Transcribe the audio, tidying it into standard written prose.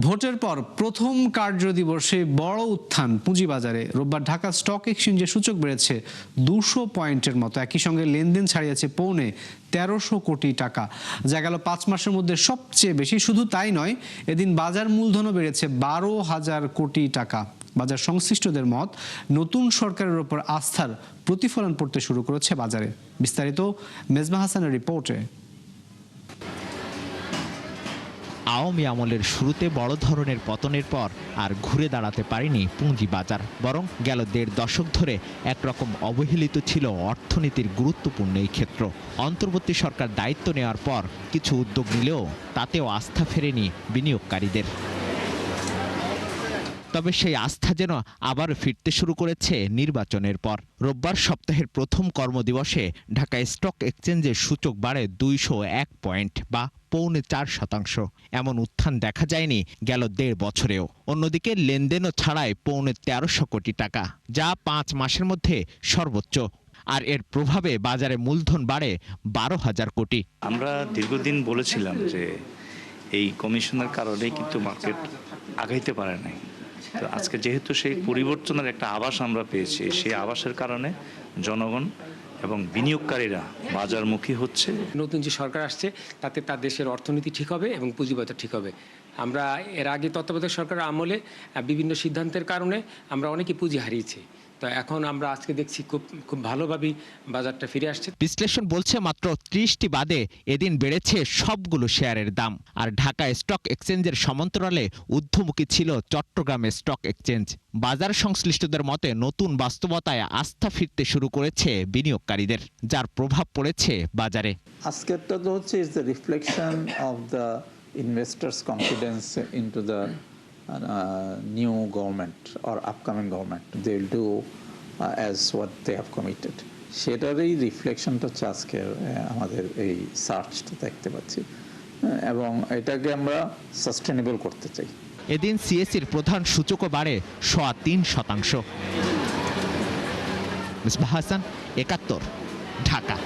ভোটের পর প্রথম কার্যদিবসে বড় উত্থান পুঁজিবাজারে। রোববার ঢাকা স্টক এক্সচেঞ্জে সূচক বেড়েছে 200 পয়েন্টের মতো। একই সঙ্গে লেনদেন ছাড়িয়েছে পৌনে 1300 কোটি টাকা, যা গেল 5 মাসের মধ্যে সবচেয়ে বেশি। শুধু তাই নয়, এদিন বাজার মূলধনও বেড়েছে 12,000 কোটি টাকা। বাজার সংশ্লিষ্টদের মত, নতুন সরকারের ওপর আস্থার প্রতিফলন পড়তে শুরু করেছে বাজারে। বিস্তারিত মেজবা হাসানের রিপোর্টে। আওয়ামী আমলের শুরুতে বড় ধরনের পতনের পর আর ঘুরে দাঁড়াতে পারেনি পুঁজিবাজার, বরং গেল 1.5 দশক ধরে একরকম অবহেলিত ছিল অর্থনীতির গুরুত্বপূর্ণ এই ক্ষেত্র। অন্তর্বর্তী সরকার দায়িত্ব নেওয়ার পর কিছু উদ্যোগ নিলেও তাতেও আস্থা ফেরেনি বিনিয়োগকারীদের। তবে সেই আস্থা যেন আবার ফিরতে শুরু করেছে নির্বাচনের পর। রোববার সপ্তাহের প্রথম কর্মদিবসে ঢাকা স্টক এক্সচেঞ্জের সূচক বাড়ে 201 পয়েন্ট বা পৌনে 4%। এমন উত্থান দেখা যায়নি গেল 1.5 বছরেও। অন্যদিকে লেনদেনও ছাড়ায় পৌনে 1300 কোটি টাকা, যা 5 মাসের মধ্যে সর্বোচ্চ। আর এর প্রভাবে বাজারে মূলধন বাড়ে 12,000 কোটি। আমরা দীর্ঘদিন বলেছিলাম যে এই কমিশনের কারণে কিন্তু মার্কেট আগাইতে পারে নাই। তো আজকে যেহেতু সেই পরিবর্তনের একটা আভাস আমরা পেয়েছি, সেই আভাসের কারণে জনগণ এবং বিনিয়োগকারীরা বাজারমুখী হচ্ছে। নতুন যে সরকার আসছে তাতে তার দেশের অর্থনীতি ঠিক হবে এবং পুঁজিবাজার ঠিক হবে। আমরা এর আগে তত্ত্বাবধায়ক সরকারের আমলে বিভিন্ন সিদ্ধান্তের কারণে আমরা অনেকই পুঁজি হারিয়েছি। তো এখন আমরা আজকে দেখছি খুব ভালোভাবেই বাজারটা ফিরে আসছে। বিশ্লেষণ বলছে মাত্র 30টি বাদে এদিন বেড়েছে সবগুলো শেয়ারের দাম। আর ঢাকা স্টক এক্সচেঞ্জের সমান্তরালে ঊর্ধ্বমুখী ছিল চট্টগ্রামের স্টক এক্সচেঞ্জ। বাজার সংশ্লিষ্টদের মতে নতুন বাস্তবতায় আস্থা ফিরতে শুরু করেছে বিনিয়োগকারীদের, যার প্রভাব পড়েছে বাজারে। আজকেরটা তো হচ্ছে is the reflection of the investors confidence into the new government or upcoming government. They will do as what they have committed. সেটারই রিফ্লেকশনটা হচ্ছে আজকে আমাদের এই সার্চটা দেখতে পাচ্ছি, এবং এটাকে আমরা সাস্টেনেবল করতে চাই। এদিন সিএসির প্রধান সূচকও বাড়ে 3.25%। মিসবাহ হাসান, 71, ঢাকা।